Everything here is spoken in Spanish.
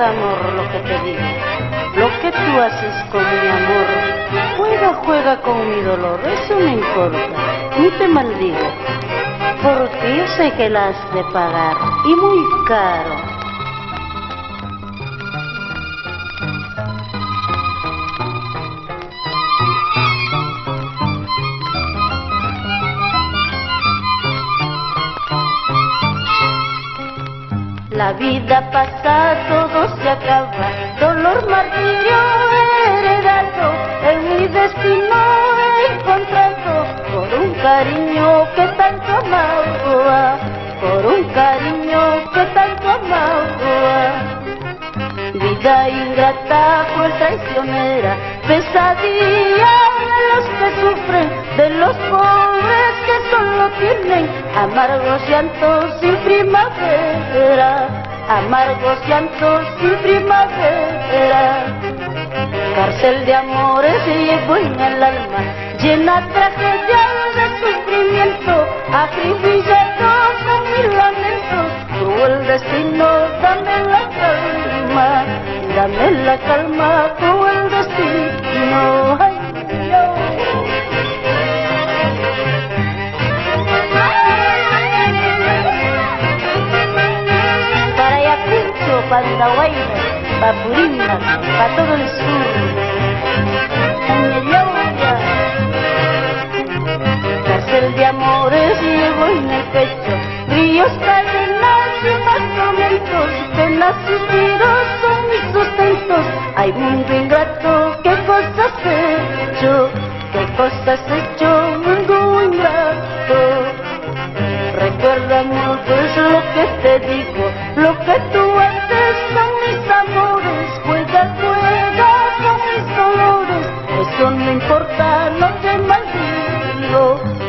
verdad, amor, lo que te digo. Lo que tú haces con mi amor, juega con mi dolor, eso no importa, ni te maldigo, porque yo sé que la has de pagar, y muy caro. La vida pasa, todo se acaba, dolor, martirio heredado, en mi destino he encontrado, por un cariño que tanto amaba, por un cariño que tanto amaba. Vida ingrata, cruel, traicionera, pesadilla de los que sufren, de los pobres que solo tienen amargos llantos sin primavera, amargos llantos sin primavera. Cárcel de amores llevo en el alma, llena tragedia de sufrimiento, acribillados son mis lamentos, cruel destino, dame la calma, dame la calma, cruel destino. Ay, no. Para Ayacucho, para Andahuaylas, para Purímac, para todo el sur, Añeñauya. Cárcel de amores llevo en el pecho, ríos, cadenas y más tormentos, penas y suspiros son mis sustentos. Ay, mundo ingrato, ¿qué cosas he hecho? ¿Qué cosas he hecho, mundo ingrato? Recuerda, amor, pues lo que te digo, lo que tú haces con mis amores, juega con mis dolores, eso no importa, no te maldigo.